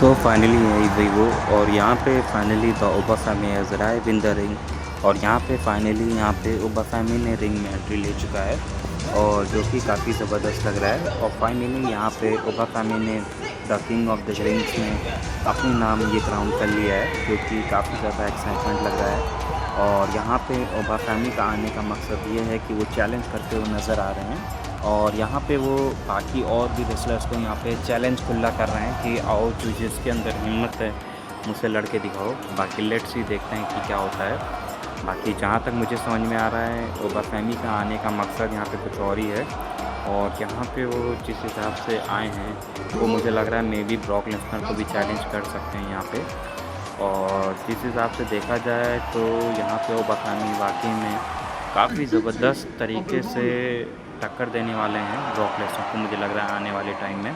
So finally है वो और यहाँ पे फाइनली द ओबासामी has arrive in the ring. और यहाँ पे फाइनली यहाँ पे ओबासामी ने रिंग में एंट्री ले चुका है और जो कि काफ़ी ज़बरदस्त लग रहा है। और फाइनली यहाँ पे ओबासामी ने the king of the rings में अपने नाम ये क्राउन कर लिया है, जो कि काफ़ी ज़्यादा एक्साइटमेंट लग रहा है। और यहाँ पे ओबासामी का आने का मकसद ये है कि वो चैलेंज करते हुए नज़र आ रहे हैं और यहाँ पे वो बाकी और भी रेसलर्स को यहाँ पे चैलेंज खुला कर रहे हैं कि आओ जो जिसके अंदर हिम्मत है मुझसे लड़के दिखाओ। बाकी लेट्स ही देखते हैं कि क्या होता है। बाकी जहाँ तक मुझे समझ में आ रहा है ओबासामी का आने का मकसद यहाँ पे कुछ और ही है। और यहाँ पे वो जिस हिसाब से आए हैं वो मुझे लग रहा है मे बी ब्रॉक लेसनर को भी चैलेंज कर सकते हैं यहाँ पे। और जिस हिसाब से देखा जाए तो यहाँ पे ओबासामी वाकई में काफ़ी ज़बरदस्त तरीके से टक्कर देने वाले हैं ब्रॉक लेसनर को, मुझे लग रहा है आने वाले टाइम में।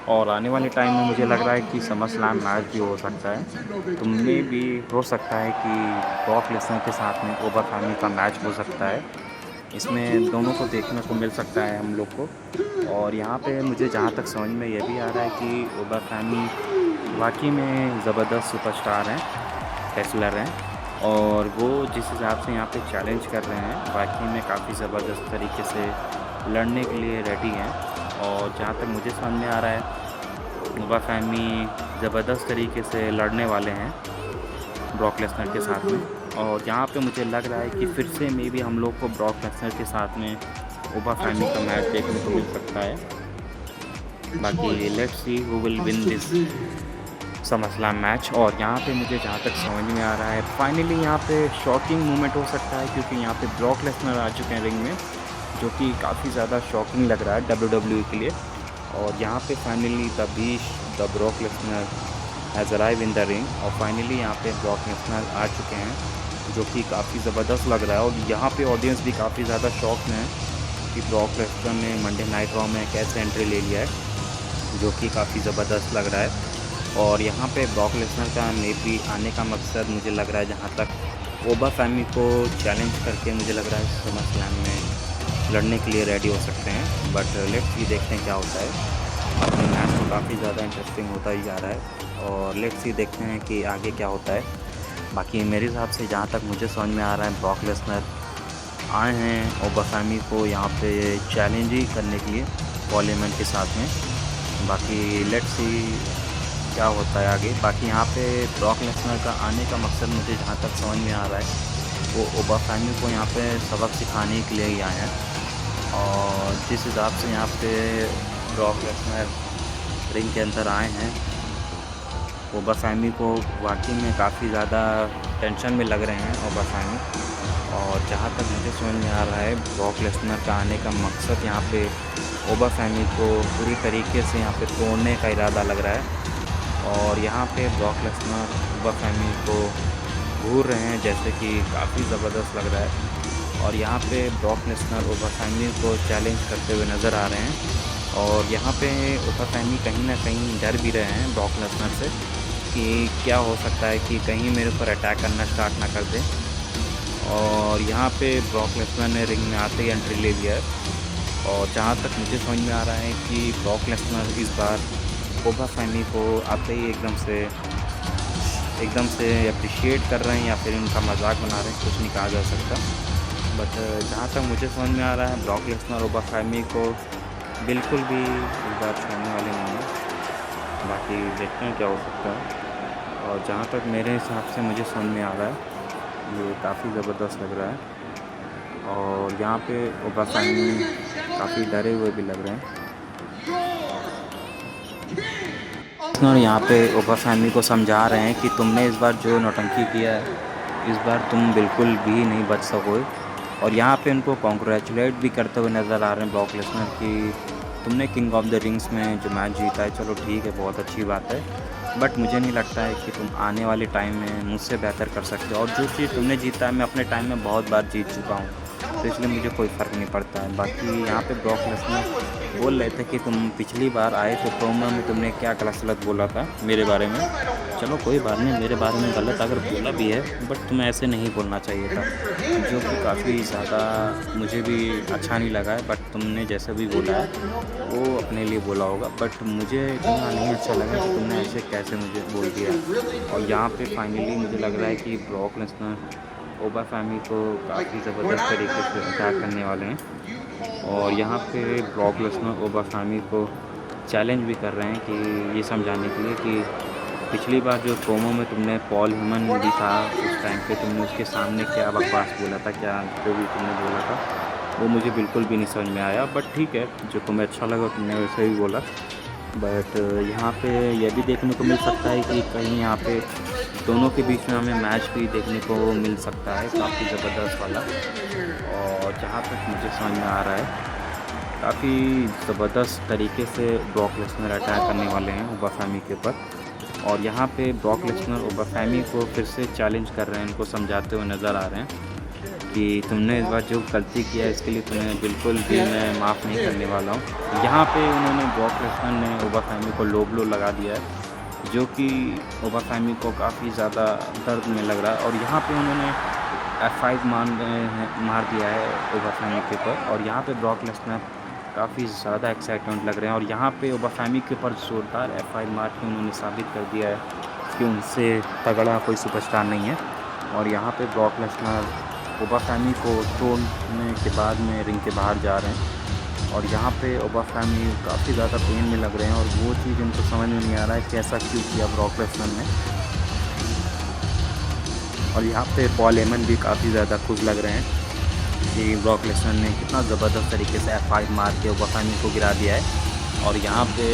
और आने वाले टाइम में मुझे लग रहा है कि समरस्लैम मैच भी हो सकता है, तो मे भी हो सकता है कि ब्रॉक लेसनर के साथ में ओबासामी का मैच हो सकता है। इसमें दोनों को देखने को मिल सकता है हम लोग को। और यहाँ पे मुझे जहाँ तक समझ में ये भी आ रहा है कि ओबासामी वाकई में ज़बरदस्त सुपरस्टार हैं, रेसलर हैं। और वो जिस हिसाब से यहाँ पे चैलेंज कर रहे हैं वाकई में काफ़ी ज़बरदस्त तरीके से लड़ने के लिए रेडी हैं। और जहाँ तक मुझे समझ में आ रहा है ओबासामी ज़बरदस्त तरीके से लड़ने वाले हैं ब्रॉक लेसनर के साथ में। और यहाँ पे मुझे लग रहा है कि फिर से मे बी हम लोग को ब्रॉक लेसनर के साथ में ओबासामी का मैच देखने को मिल सकता है। बाकी let's see who will win this SummerSlam match. और यहाँ पे मुझे जहाँ तक समझ में आ रहा है फाइनली यहाँ पे शॉकिंग मोमेंट हो सकता है, क्योंकि यहाँ पे ब्रॉक लेसनर आ चुके हैं रिंग में, जो कि काफ़ी ज़्यादा शॉकिंग लग रहा है WWE के लिए। और यहाँ पे finally the Brock Lesnar has arrive in the ring. और फाइनली यहाँ पे ब्रॉक लेसनर आ चुके हैं, जो कि काफ़ी ज़बरदस्त लग रहा है। और यहाँ पे ऑडियंस भी काफ़ी ज़्यादा शॉक में है कि ब्रॉक लेसनर ने मंडे नाइट रॉ में कैसे एंट्री ले लिया है, जो कि काफ़ी ज़बरदस्त लग रहा है। और यहाँ पे ब्रॉक लेसनर का मे बी आने का मकसद मुझे लग रहा है जहाँ तक ओबासामी को चैलेंज करके मुझे लग रहा है समरस्लैम में लड़ने के लिए रेडी हो सकते हैं। बट लेट्स ही देखते हैं क्या होता है। अपने मैच तो काफ़ी ज़्यादा इंटरेस्टिंग होता ही जा रहा है और लेट्स ही देखते हैं कि आगे क्या होता है। बाकी मेरे हिसाब से जहाँ तक मुझे समझ में आ रहा है ब्रॉक लेसनर आए हैं ओबासामी को यहाँ पे चैलेंज ही करने के लिए पार्लियामेंट के साथ में। बाकी लेट्स ही क्या होता है आगे। बाकी यहाँ पे ब्रॉक लेसनर का आने का मकसद मुझे जहाँ तक समझ में आ रहा है वो ओबासामी को यहाँ पे सबक सिखाने के लिए ही आए हैं। और जिस हिसाब से यहाँ पे ब्रॉक लेसनर रिंग के अंदर आए हैं ओबासामी को वाकई में काफ़ी ज़्यादा टेंशन में लग रहे हैं ओबासामी। और जहाँ तक मुझे समझ में आ रहा है ब्रॉक लेसनर का आने का मकसद यहाँ पे ओबासामी को पूरी तरीके से यहाँ पे तोड़ने का इरादा लग रहा है। और यहाँ पे ब्रॉक लेसनर ओबासामी को घूर रहे हैं, जैसे कि काफ़ी ज़बरदस्त लग रहा है। और यहाँ पे ब्रॉक लेसनर ओबासामी को चैलेंज करते हुए नज़र आ रहे हैं। और यहाँ पे ओबासामी कहीं ना कहीं डर भी रहे हैं ब्रॉक लेसनर से कि क्या हो सकता है कि कहीं मेरे ऊपर अटैक करना स्टार्ट ना कर दें। और यहाँ पे ब्रॉक लेसनर ने रिंग में आते ही एंट्री ले लिया है। और जहाँ तक मुझे समझ में आ रहा है कि ब्रॉक लेसनर इस बार ओबासामी को आते ही एकदम से अप्रिशिएट कर रहे हैं या फिर इनका मजाक बना रहे हैं, कुछ नहीं कहा जा सकता। बट जहाँ तक मुझे समझ में आ रहा है ब्रॉक लेसनर ओबासामी को बिल्कुल भी इस बार छोड़ने वाले नहीं हैं। बाकी देखते हैं क्या हो सकता है। और जहाँ तक मेरे हिसाब से मुझे समझ में आ रहा है ये काफ़ी ज़बरदस्त लग रहा है। और यहाँ पे ओबासामी काफ़ी डरे हुए भी लग रहे हैं। और यहाँ पे ओबासामी को समझा रहे हैं कि तुमने इस बार जो नौटंकी किया है इस बार तुम बिल्कुल भी नहीं बच सकोगे। और यहाँ पे उनको कॉन्ग्रेचुलेट भी करते हुए नज़र आ रहे हैं ब्रॉक लेसनर कि तुमने किंग ऑफ द रिंग्स में जो मैच जीता है, चलो ठीक है, बहुत अच्छी बात है, बट मुझे नहीं लगता है कि तुम आने वाले टाइम में मुझसे बेहतर कर सकते हो। और जो चीज़ तुमने जीता है मैं अपने टाइम में बहुत बार जीत चुका हूँ, तो इसलिए मुझे कोई फ़र्क नहीं पड़ता है। बाकी यहाँ पे ब्रॉक लेसनर बोल रहे थे कि तुम पिछली बार आए तो प्रोमो में तुमने क्या गलत बोला था मेरे बारे में। चलो कोई बात नहीं, मेरे बारे में गलत अगर बोला भी है बट तुम्हें ऐसे नहीं बोलना चाहिए था, जो कि काफ़ी ज़्यादा मुझे भी अच्छा नहीं लगा है। बट तुमने जैसा भी बोला है वो अपने लिए बोला होगा, बट मुझे इतना नहीं अच्छा लगा कि तुमने ऐसे कैसे मुझे बोल दिया। और यहाँ पे फाइनली मुझे लग रहा है कि ब्रॉक लेसनर ओबा फैमिली को काफ़ी ज़बरदस्त तरीके से अटैक करने वाले हैं। और यहाँ पे ब्रॉक लेसनर ओबा फैमिली को चैलेंज भी कर रहे हैं कि ये समझाने के लिए कि पिछली बार जो प्रोमो में तुमने पॉल हेमन भी था उस टाइम पे तुमने उसके सामने क्या बकवास बोला था, क्या जो भी तुमने बोला था वो मुझे बिल्कुल भी नहीं समझ में आया। बट ठीक है, जो तुम्हें अच्छा लगा तुमने वैसे ही बोला। बट यहाँ पे यह भी देखने को मिल सकता है कि कहीं यहाँ पे दोनों के बीच में हमें मैच भी देखने को मिल सकता है, काफ़ी ज़बरदस्त वाला। और जहाँ तक मुझे समझ में आ रहा है काफ़ी ज़बरदस्त तरीके से ब्रॉक लेसनर अटैक करने वाले हैं ओबा फैमिली के ऊपर। और यहाँ पे ब्रॉक लेसनर ओबा फैमिली को फिर से चैलेंज कर रहे हैं, इनको समझाते हुए नज़र आ रहे हैं कि तुमने इस बार जो गलती किया है इसके लिए तुम्हें बिल्कुल भी मैं माफ़ नहीं करने वाला हूँ। यहाँ पे उन्होंने ब्रॉक लेसनर ने ओबा फैमिली को लो ब्लो लगा दिया है, जो कि ओबा फैमिली को काफ़ी ज़्यादा दर्द में लग रहा है। और यहाँ पे उन्होंने F5 मार दिया है ओबा फैमिली के ऊपर। और यहाँ पे ब्रॉक लेसनर काफ़ी ज़्यादा एक्साइटमेंट लग रहे हैं। और यहाँ पे ओबा फैमिली के ऊपर जोरदार F5 मार के उन्होंने साबित कर दिया है कि उनसे तगड़ा कोई सुपरस्टार नहीं है। और यहाँ पे ब्रॉक लेसनर ओबा फैमिली को तोड़ने के बाद में रिंग के बाहर जा रहे हैं। और यहाँ पे ओबा फैमिली काफ़ी ज़्यादा पेन में लग रहे हैं और वो चीज़ उनको समझ में नहीं आ रहा है कि ऐसा क्यों किया ब्रॉक लेसनर ने। और यहाँ पे पॉल हेमन भी काफ़ी ज़्यादा खुश लग रहे हैं कि ब्रॉक लेसनर ने कितना ज़बरदस्त तरीके से F5 मार के ओबा फैमिली को गिरा दिया है। और यहाँ पे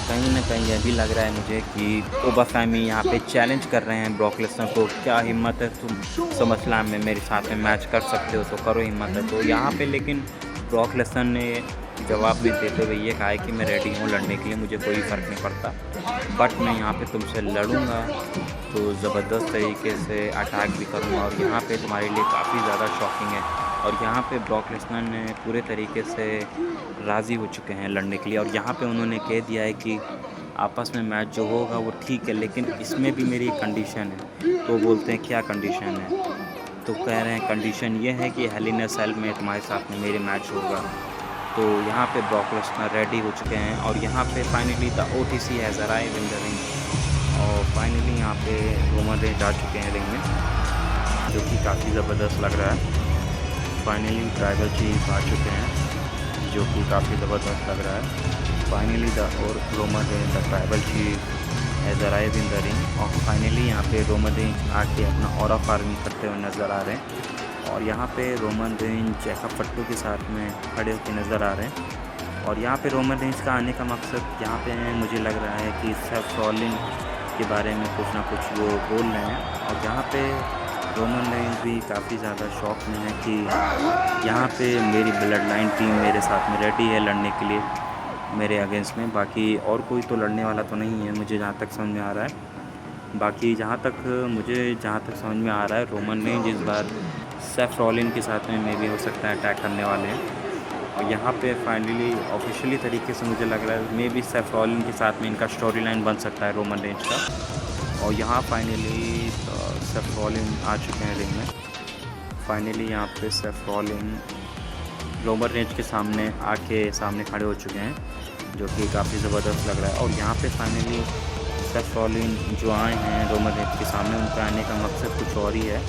कहीं ना कहीं यह भी लग रहा है मुझे कि ओबा फैमिली यहाँ पे चैलेंज कर रहे हैं ब्रॉक लेसनर को, क्या हिम्मत है तुम SummerSlam में मेरे साथ में मैच कर सकते हो तो करो, हिम्मत है तो। यहाँ पे लेकिन ब्रॉक लेसनर ने जवाब भी देते हुए ये कहा है कि मैं रेडी हूँ लड़ने के लिए, मुझे कोई फ़र्क नहीं पड़ता, बट मैं यहाँ पे तुमसे लड़ूंगा तो ज़बरदस्त तरीके से अटैक भी करूँगा। और यहाँ पे तुम्हारे लिए काफ़ी ज़्यादा शॉकिंग है। और यहाँ पे ब्रॉक लेसनर ने पूरे तरीके से राज़ी हो चुके हैं लड़ने के लिए। और यहाँ पे उन्होंने कह दिया है कि आपस में मैच जो होगा वो ठीक है, लेकिन इसमें भी मेरी कंडीशन है। तो बोलते हैं क्या कंडीशन है, तो कह रहे हैं कंडीशन ये है कि हेल इन अ सेल में तुम्हारे साथ में मेरे मैच होगा। तो यहाँ पे ब्रॉक लेसनर रेडी हो चुके हैं। और यहाँ पे finally the OTC has arrived in the ring. और फाइनली यहाँ पे रोमन रेंज आ चुके हैं रिंग में, जो कि काफ़ी ज़बरदस्त लग रहा है। फाइनली ट्राइबल चीफ आ चुके हैं, जो कि काफ़ी ज़बरदस्त लग रहा है। फाइनली द और Roman Reigns the tribal chief has arrived in the ring. और फाइनली यहाँ पे रोमन रेंज आके अपना ऑरा फार्मिंग करते हुए नज़र आ रहे हैं। और यहाँ पे रोमन रेंज जैकब फट्टू के साथ में खड़े होकर नज़र आ रहे हैं। और यहाँ पे रोमन रेंज का आने का मकसद यहाँ पे मुझे लग रहा है कि सेथ रॉलिंस के बारे में कुछ ना कुछ वो बोल रहे हैं। और यहाँ पे रोमन रेंज भी काफ़ी ज़्यादा शौक में है कि यहाँ पे मेरी ब्लड लाइन टीम मेरे साथ में रेडी है लड़ने के लिए मेरे अगेंस्ट में। बाकी और कोई तो लड़ने वाला तो नहीं है मुझे जहाँ तक समझ में आ रहा है। बाकी जहाँ तक समझ में आ रहा है रोमन रेंज इस बार सेथ रॉलिंस के साथ में भी हो सकता है अटैक करने वाले हैं। और यहाँ पे फाइनली ऑफिशियली तरीके से मुझे लग रहा है मे बी सेथ रॉलिंस के साथ में इनका स्टोरी लाइन बन सकता है रोमन रेंज का। और यहाँ फाइनली सेथ रॉलिंस आ चुके हैं रिंग में। फाइनली यहाँ पे सेथ रॉलिंस रोमन रेंज के सामने खड़े हो चुके हैं, जो कि काफ़ी ज़बरदस्त लग रहा है। और यहाँ पे फाइनली सेथ रॉलिंस जो आए हैं रोमन रेंज के सामने, उनका आने का मकसद कुछ और ही है।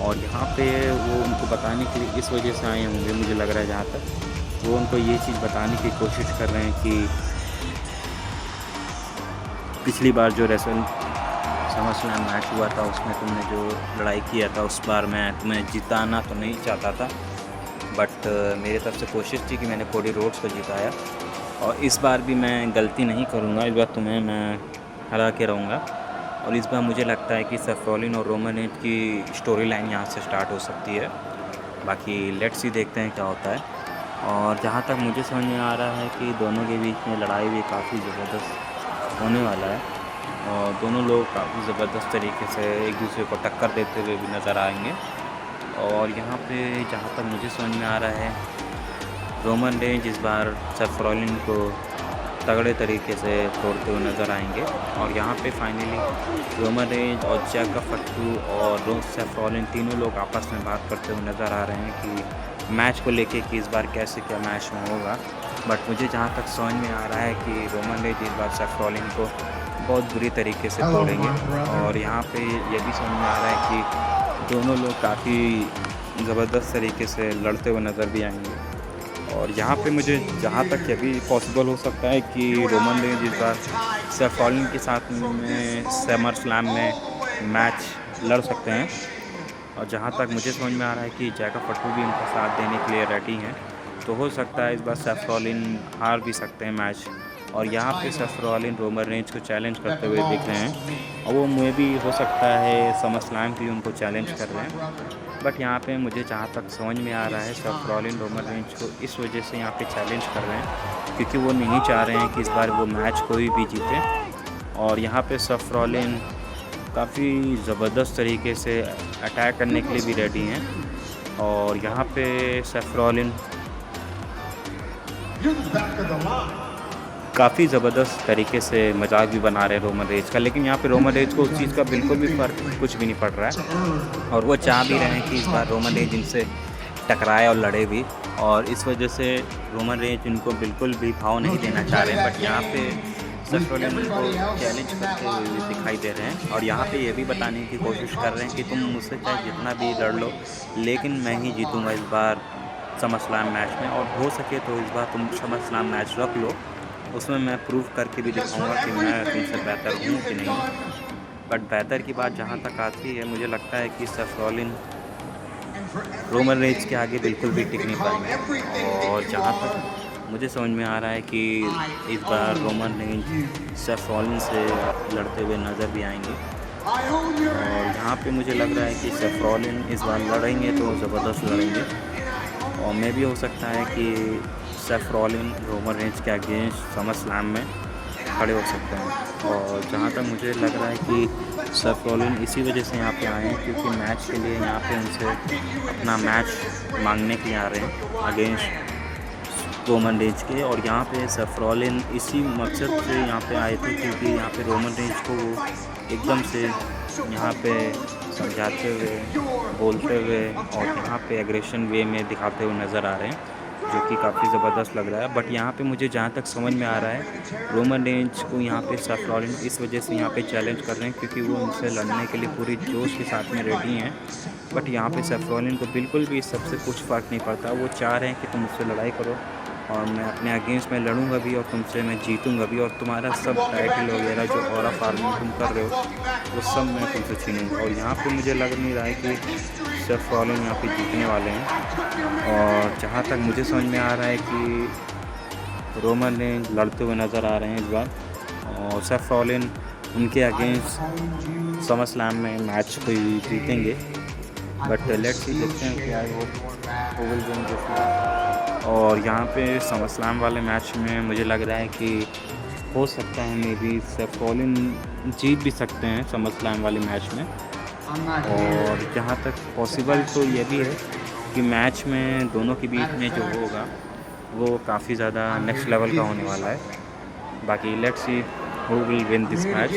और यहाँ पे वो उनको बताने के लिए इस वजह से आए होंगे मुझे लग रहा है, जहाँ तक वो उनको ये चीज़ बताने की कोशिश कर रहे हैं कि पिछली बार जो SummerSlam मैच हुआ था उसमें तुमने जो लड़ाई किया था उस बार मैं तुम्हें जिताना तो नहीं चाहता था, बट मेरी तरफ से कोशिश थी कि मैंने कोडी रोड्स को जिताया। और इस बार भी मैं गलती नहीं करूँगा, इस बार तुम्हें मैं हरा के रहूँगा। और इस बार मुझे लगता है कि सेथ रॉलिंस और रोमन रेंज की स्टोरी लाइन यहाँ से स्टार्ट हो सकती है। बाकी लेट्स ही देखते हैं क्या होता है। और जहाँ तक मुझे समझ में आ रहा है कि दोनों के बीच में लड़ाई भी काफ़ी ज़बरदस्त होने वाला है। और दोनों लोग काफ़ी ज़बरदस्त तरीके से एक दूसरे को टक्कर देते हुए भी नज़र आएंगे। और यहाँ पे जहाँ तक मुझे समझ में आ रहा है, रोमन रेंज इस बार सेफ रॉलिन को तगड़े तरीके से तोड़ते हुए नज़र आएंगे। और यहाँ पे फाइनली रोमन रेंज और जैक फट्टू और सेफ रॉलिन तीनों लोग आपस में बात करते हुए नज़र आ रहे हैं कि मैच को लेके कि इस बार कैसे क्या मैच में होगा। बट मुझे जहाँ तक समझ में आ रहा है कि रोमन रेंज इस बार सेफ रॉलिन को बहुत बुरी तरीके से तोड़ेंगे। और यहाँ पे ये भी समझ में आ रहा है कि दोनों लोग काफ़ी ज़बरदस्त तरीके से लड़ते हुए नज़र भी आएंगे। और यहाँ पे मुझे जहाँ तक ये भी पॉसिबल हो सकता है कि रोमन रेंज इस बार सेफ रॉलिन के साथ में समर स्लैम में मैच लड़ सकते हैं। और जहाँ तक मुझे समझ में आ रहा है कि जैक फट्टू भी उनका साथ देने के लिए रेडी हैं, तो हो सकता है इस बार सेफ रॉलिन हार भी सकते हैं मैच। और यहाँ पे सेफ रॉलिन रोमन रेंज को चैलेंज करते हुए दिख रहे हैं, और वो मुझे भी हो सकता है समर स्लैम के लिए उनको चैलेंज कर रहे हैं। बट यहाँ पे मुझे जहाँ तक समझ में आ रहा है, सेफ रॉलिन रोमन रेंज को इस वजह से यहाँ पे चैलेंज कर रहे हैं क्योंकि वो नहीं चाह रहे हैं कि इस बार वो मैच कोई भी जीते। और यहाँ पे सेफ रॉलिन काफ़ी ज़बरदस्त तरीके से अटैक करने के लिए भी रेडी हैं। और यहाँ पे सेफ रॉलिन काफ़ी ज़बरदस्त तरीके से मजाक भी बना रहे हैं रोमन रेंज का, लेकिन यहाँ पे रोमन रेंज को उस चीज़ का बिल्कुल भी फ़र्क कुछ भी नहीं पड़ रहा है। और वो चाह भी रहे हैं कि इस बार रोमन रेंज इनसे टकराए और लड़े भी, और इस वजह से रोमन रेंज इनको बिल्कुल भी भाव नहीं देना चाह रहे हैं। बट यहाँ पे सेफ रॉलिन उनको चैलेंज करते हुए दिखाई दे रहे हैं, और यहाँ पे ये भी बताने की कोशिश कर रहे हैं कि तुम मुझसे चाहे जितना भी लड़ लो, लेकिन मैं ही जीतूँगा इस बार समर स्लैम मैच में। और हो सके तो इस बार तुम समर स्लैम मैच रख लो, उसमें मैं प्रूव करके भी दिखाऊंगा कि मैं तुमसे बेहतर हूँ कि नहीं। बट बेहतर की बात जहाँ तक आती है, मुझे लगता है कि सेफ रॉलिन रोमन रेंज के आगे बिल्कुल भी टिक नहीं पाएंगे। और जहाँ तक मुझे समझ में आ रहा है कि इस बार रोमन रेंज सेफ रॉलिन से लड़ते हुए नज़र भी आएंगे। और यहाँ पे मुझे लग रहा है कि सेफ रॉलिन इस बार लड़ेंगे तो ज़बरदस्त लड़ेंगे, और मे भी हो सकता है कि सेफ रॉलिन रोमन रेंज के अगेंस्ट समर स्लैम में खड़े हो सकते हैं। और जहाँ तक मुझे लग रहा है कि सेफ रॉलिन इसी वजह से यहाँ पे आए हैं क्योंकि मैच के लिए यहाँ पे उनसे अपना मैच मांगने के लिए आ रहे हैं अगेंस्ट रोमन रेंज के। और यहाँ पे सेफ रॉलिन इसी मकसद से यहाँ पे आए थे क्योंकि यहाँ पे रोमन रेंज को वो एकदम से यहाँ पे समझाते हुए, बोलते हुए और यहाँ पे एग्रेशन वे में दिखाते हुए नज़र आ रहे हैं, जो कि काफ़ी ज़बरदस्त लग रहा है। बट यहाँ पे मुझे जहाँ तक समझ में आ रहा है, रोमन रेंज को यहाँ पे सेफ रॉलिन इस वजह से यहाँ पे चैलेंज कर रहे हैं क्योंकि वो उनसे लड़ने के लिए पूरी जोश के साथ में रेडी हैं। बट यहाँ पे सेफ रॉलिन को बिल्कुल भी इस सबसे कुछ फ़र्क नहीं पड़ता। वो चाह रहे हैं कि तुम मुझसे लड़ाई करो और मैं अपने अगेंस्ट में लड़ूंगा भी और तुमसे मैं जीतूंगा भी, और तुम्हारा सब टाइटल वगैरह जो ऑरा फार्मिंग तुम कर रहे हो वो सब मैं तुमसे छीनूंगा। और यहाँ पे मुझे लग नहीं रहा है कि सेफ रॉलिन यहाँ पे जीतने वाले हैं। और जहाँ तक मुझे समझ में आ रहा है कि रोमन रेंज लड़ते हुए नज़र आ रहे हैं इस बार, और सेफ रॉलिन उनके अगेंस्ट समर स्लैम में मैच को जीतेंगे। बट लेट्स सी, देखते हैं क्या वो विल विन दिस मैच। और यहाँ पे समर स्लैम वाले मैच में मुझे लग रहा है कि हो सकता है मे बी सेफ रॉलिन जीत भी सकते हैं समर स्लैम वाले मैच में। और जहाँ तक पॉसिबल तो ये भी है कि मैच में दोनों के बीच में जो होगा वो काफ़ी ज़्यादा नेक्स्ट लेवल का होने वाला है। बाकी let's see who will win this match.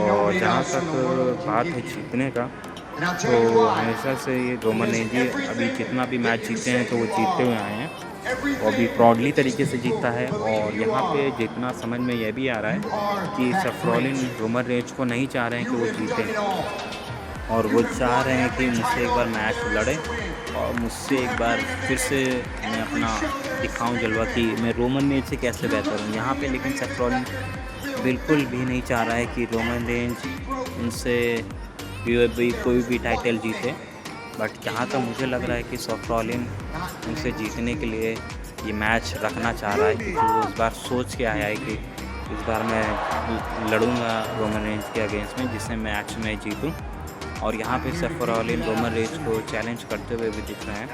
और जहाँ तक बात है जीतने का, तो हमेशा से ये रोमन रेंज अभी जितना भी मैच जीते हैं तो वो जीतते हुए आए हैं और भी प्राउडली तरीके से जीता है। और यहाँ पे जितना समझ में यह भी आ रहा है कि सेफ रॉलिन रोमन रेंज को नहीं चाह रहे हैं कि वो जीते, और वो चाह रहे हैं कि मुझसे एक बार मैच लड़े और मुझसे एक बार फिर से मैं अपना दिखाऊं जलवा कि मैं रोमन रेंज से कैसे बेहतर हूँ यहाँ पे। लेकिन सेफ रॉलिन बिल्कुल भी नहीं चाह रहा है कि रोमन रेंज उनसे कोई भी टाइटल जीते। बट जहाँ तक मुझे लग रहा है कि सेफ रॉलिन उनसे जीतने के लिए ये मैच रखना चाह रहा है क्योंकि वो इस बार सोच के आया है कि इस बार मैं लड़ूंगा रोमन रेंज के अगेंस्ट में जिससे मैच में जीतूं। और यहाँ पे सेफ रॉलिन रोमन रेंज को चैलेंज करते हुए भी दिख रहे हैं।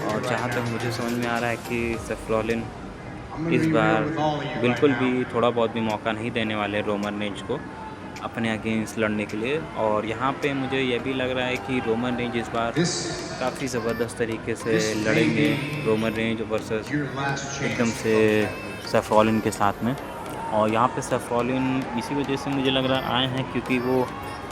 और जहाँ तक मुझे समझ में आ रहा है कि सेफ रॉलिन इस बार बिल्कुल भी थोड़ा बहुत भी मौका नहीं देने वाले रोमन रेंज को। अपने अगेंस्ट लड़ने के लिए। और यहाँ पे मुझे ये भी लग रहा है कि रोमन रेंज इस बार काफ़ी ज़बरदस्त तरीके से लड़ेंगे, रोमन रेंज वर्सेस एकदम से सेफ रॉलिन के साथ में। और यहाँ पे सेफ रॉलिन इसी वजह से मुझे लग रहा आए हैं क्योंकि वो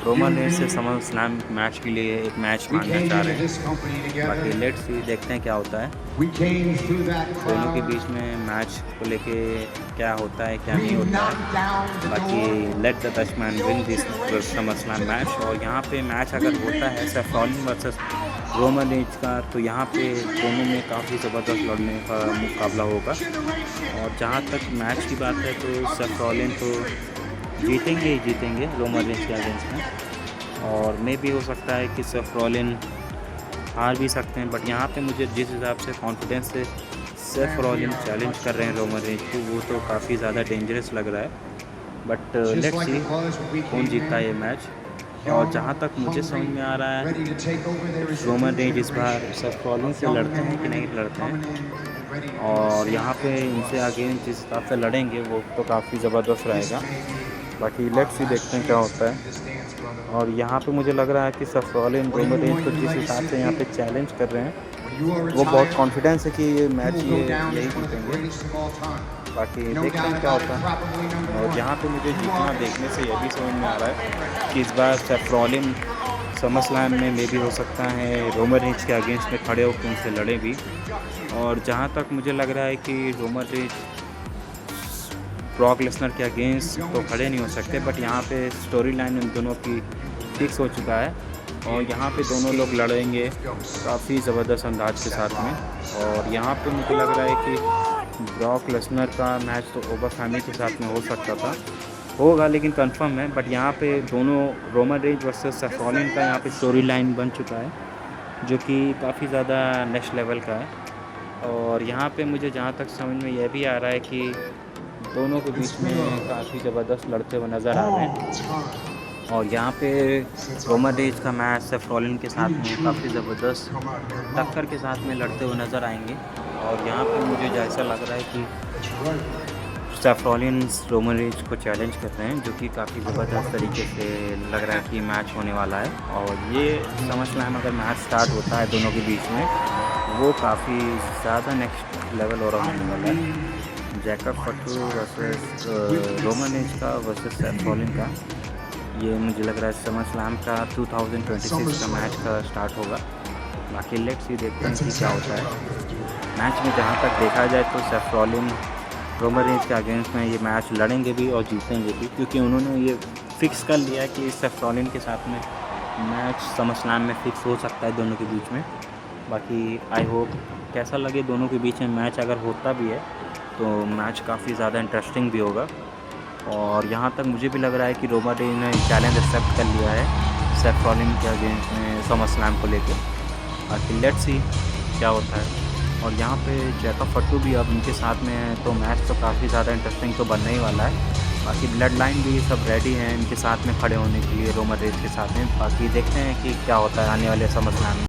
रोमन रेंज से समर स्लैम मैच के लिए एक मैच मांगना चाह रहे हैं। बाकी लेट्स सी, देखते हैं क्या होता है दोनों के बीच में मैच को लेके, क्या होता है क्या नहीं होता है। बाकी let the Dutchman win this summer slam match. और यहाँ पे मैच अगर होता है safe Rollin versus Roman Reigns का, तो यहाँ पे दोनों में काफ़ी ज़बरदस्त लड़ने का मुकाबला होगा। और जहाँ तक मैच की बात है तो सेफ रॉलिन तो जीतेंगे ही जीतेंगे रोमन रेंज के अगेंस्ट में। और मे भी हो सकता है कि सेफ रॉलिन हार भी सकते हैं, बट यहाँ पे मुझे जिस हिसाब से कॉन्फिडेंस से सेफ रॉलिन चैलेंज कर रहे हैं रोमन रेंज को, वो तो काफ़ी ज़्यादा डेंजरस लग रहा है। बट लेट्स सी कौन जीतता है ये मैच। और जहाँ तक मुझे समझ में आ रहा है रोमन रेंज इस बार सेफ रॉलिन से लड़ते हैं कि नहीं लड़ते हैं। और यहाँ पे इनसे अगेंस्ट जिस हिसाब से लड़ेंगे वो तो काफ़ी ज़बरदस्त रहेगा। बाकी लेट्स सी, देखते हैं क्या होता है। और यहाँ पे मुझे लग रहा है कि सेफ रॉलिन रोमन रेंज को जिस हिसाब से यहाँ पे चैलेंज कर रहे हैं, वो बहुत कॉन्फिडेंस है कि ये मैच ये यही जीतेंगे। बाकी देखते हैं क्या होता है। और यहाँ पे मुझे जीतना देखने से ये भी समझ में आ रहा है कि इस बार सेफ रॉलिन समर स्लैम में मे भी हो सकता है रोमन रेंज के अगेंस्ट में खड़े होकर उनसे लड़े भी। और जहाँ तक मुझे लग रहा है कि रोमन रेंज ब्रॉक लेसनर के अगेंस्ट तो खड़े नहीं हो सकते, बट यहाँ पे स्टोरी लाइन उन दोनों की फिक्स हो चुका है। और यहाँ पे दोनों लोग लड़ेंगे काफ़ी ज़बरदस्त अंदाज के साथ में। और यहाँ पे मुझे लग रहा है कि ब्रॉक लेसनर का मैच तो ओबा फैमिली के साथ में हो सकता था, होगा लेकिन कंफर्म है। बट यहाँ पे दोनों Roman Reigns versus safe Rollin का यहाँ पे स्टोरी लाइन बन चुका है, जो कि काफ़ी ज़्यादा नेक्स्ट लेवल का है। और यहाँ पे मुझे जहाँ तक समझ में यह भी आ रहा है कि दोनों के बीच में काफ़ी ज़बरदस्त लड़ते हुए नज़र आ रहे हैं। और यहाँ पे रोमन रेंज का मैच सेफ रॉलिन के साथ में काफ़ी ज़बरदस्त टक्कर के साथ में लड़ते हुए नज़र आएंगे। और यहाँ पे मुझे जैसा लग रहा है कि सेफ रॉलिन रोमन रेंज को चैलेंज कर रहे हैं, जो कि काफ़ी ज़बरदस्त तरीके से लग रहा है कि मैच होने वाला है। और ये समर स्लैम अगर मैच स्टार्ट होता है दोनों के बीच में, वो काफ़ी ज़्यादा नेक्स्ट लेवल और होने वाला है। जैकब फटू वर्सेस रोमन रेंज का वर्सेस सेफ रॉलिन का, ये मुझे लग रहा है समर स्लैम का 2026 का मैच का स्टार्ट होगा। बाकी लेट्स सी, देखते हैं कि क्या होता है मैच में। जहाँ तक देखा जाए तो सेफ रॉलिन रोमन रेंज के अगेंस्ट में ये मैच लड़ेंगे भी और जीतेंगे भी, क्योंकि उन्होंने ये फिक्स कर लिया कि सेफ रॉलिन के साथ में मैच समर स्लैम में फिक्स हो सकता है दोनों के बीच में। बाकी आई होप कैसा लगे दोनों के बीच में मैच अगर होता भी है तो मैच काफ़ी ज़्यादा इंटरेस्टिंग भी होगा। और यहाँ तक मुझे भी लग रहा है कि रोमन रेंज ने चैलेंज एक्सेप्ट कर लिया है सेफ रॉलिन के अगेंस्ट में समर स्लैम को लेकर। बाकी लेट्स सी क्या होता है। और यहाँ पे जैकब फट्टू भी अब उनके साथ में है, तो मैच तो काफ़ी ज़्यादा इंटरेस्टिंग तो बनने ही वाला है। बाकी ब्लड लाइन भी सब रेडी हैं इनके साथ में खड़े होने के लिए रोमन रेंज के साथ में। बाकी देखते हैं कि क्या होता है आने वाले समर स्लैम में।